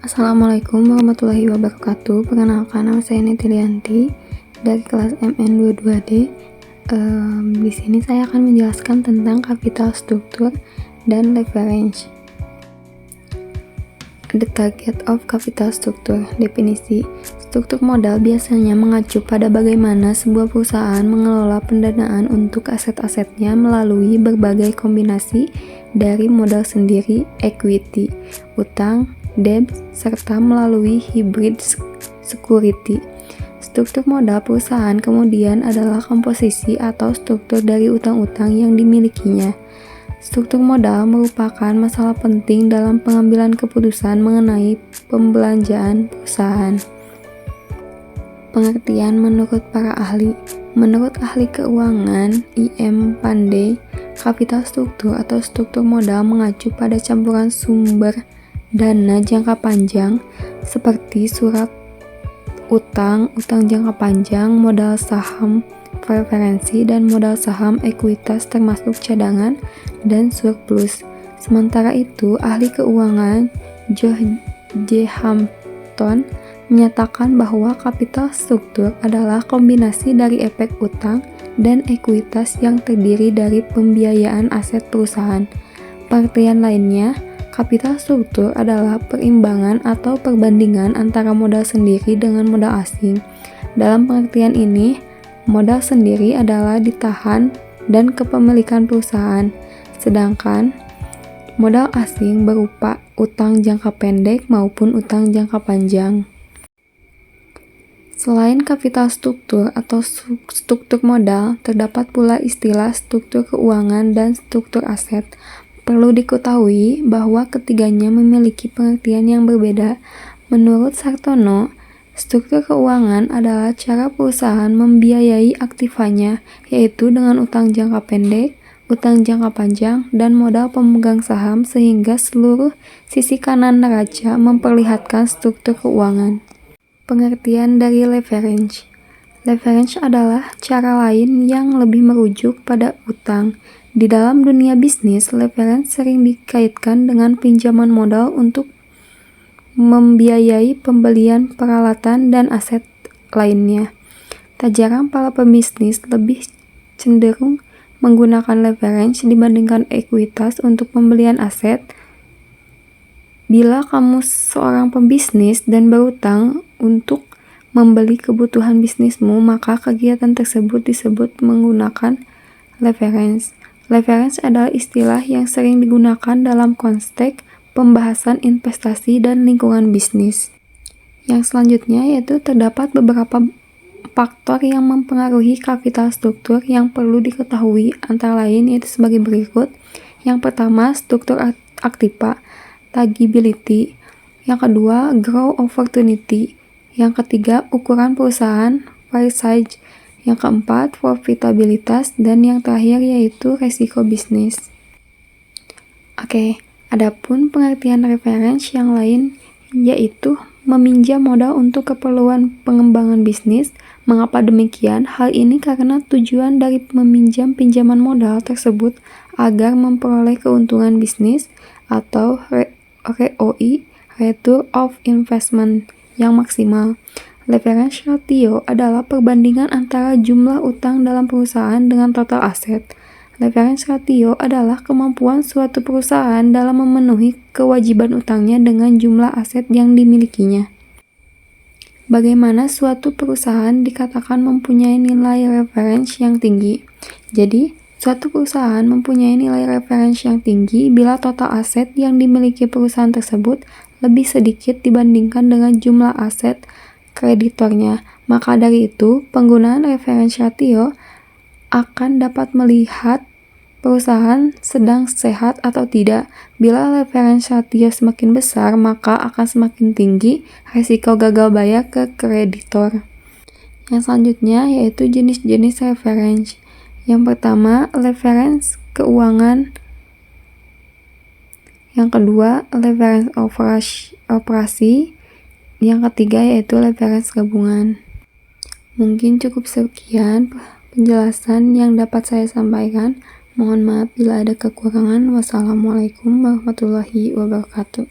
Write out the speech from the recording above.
Assalamualaikum warahmatullahi wabarakatuh. Perkenalkan, nama saya Netilianti dari kelas MN22D. Di sini saya akan menjelaskan tentang capital struktur dan leverage. The target of capital structure. Definisi: struktur modal biasanya mengacu pada bagaimana sebuah perusahaan mengelola pendanaan untuk aset-asetnya melalui berbagai kombinasi dari modal sendiri, equity, utang, debt, serta melalui hybrid security. Struktur modal perusahaan kemudian adalah komposisi atau struktur dari utang-utang yang dimilikinya. Struktur modal merupakan masalah penting dalam pengambilan keputusan mengenai pembelanjaan perusahaan. Pengertian menurut para ahli. Menurut ahli keuangan I.M. Pandey, capital struktur atau struktur modal mengacu pada campuran sumber dana jangka panjang seperti surat utang, utang jangka panjang, modal saham preferensi, dan modal saham ekuitas termasuk cadangan dan surplus. Sementara itu, ahli keuangan George J. Hampton menyatakan bahwa capital struktur adalah kombinasi dari efek utang dan ekuitas yang terdiri dari pembiayaan aset perusahaan. Pengertian lainnya, capital struktur adalah perimbangan atau perbandingan antara modal sendiri dengan modal asing. Dalam pengertian ini, modal sendiri adalah ditahan dan kepemilikan perusahaan, sedangkan modal asing berupa utang jangka pendek maupun utang jangka panjang. Selain capital struktur atau struktur modal, terdapat pula istilah struktur keuangan dan struktur aset. Perlu diketahui bahwa ketiganya memiliki pengertian yang berbeda. Menurut Sartono, struktur keuangan adalah cara perusahaan membiayai aktivanya, yaitu dengan utang jangka pendek, utang jangka panjang, dan modal pemegang saham sehingga seluruh sisi kanan neraca memperlihatkan struktur keuangan. Pengertian dari leverage. Leverage adalah cara lain yang lebih merujuk pada utang. Di dalam dunia bisnis, leverage sering dikaitkan dengan pinjaman modal untuk membiayai pembelian peralatan dan aset lainnya. Tak jarang para pebisnis lebih cenderung menggunakan leverage dibandingkan ekuitas untuk pembelian aset. Bila kamu seorang pebisnis dan berutang untuk membeli kebutuhan bisnismu, maka kegiatan tersebut disebut menggunakan leverage. Leverage adalah istilah yang sering digunakan dalam konteks pembahasan investasi dan lingkungan bisnis. Yang selanjutnya yaitu terdapat beberapa faktor yang mempengaruhi capital struktur yang perlu diketahui, antara lain yaitu sebagai berikut. Yang pertama, struktur aktiva, tangibility. Yang kedua, growth opportunity. Yang ketiga, ukuran perusahaan, size. Yang keempat, profitabilitas, dan yang terakhir yaitu resiko bisnis. Adapun pengertian reference yang lain yaitu meminjam modal untuk keperluan pengembangan bisnis. Mengapa demikian? Hal ini karena tujuan dari meminjam pinjaman modal tersebut agar memperoleh keuntungan bisnis atau ROI, return of investment, yang maksimal. Leverage ratio adalah perbandingan antara jumlah utang dalam perusahaan dengan total aset. Leverage ratio adalah kemampuan suatu perusahaan dalam memenuhi kewajiban utangnya dengan jumlah aset yang dimilikinya. Bagaimana suatu perusahaan dikatakan mempunyai nilai leverage yang tinggi? Jadi, suatu perusahaan mempunyai nilai leverage yang tinggi bila total aset yang dimiliki perusahaan tersebut lebih sedikit dibandingkan dengan jumlah aset kreditornya. Maka dari itu, penggunaan leverage ratio akan dapat melihat perusahaan sedang sehat atau tidak. Bila leverage ratio semakin besar, maka akan semakin tinggi risiko gagal bayar ke kreditor. Yang selanjutnya yaitu jenis-jenis leverage. Yang pertama, leverage keuangan. Yang kedua, leverage operasi. Yang ketiga yaitu leverage gabungan. Mungkin cukup sekian penjelasan yang dapat saya sampaikan. Mohon maaf bila ada kekurangan. Wassalamualaikum warahmatullahi wabarakatuh.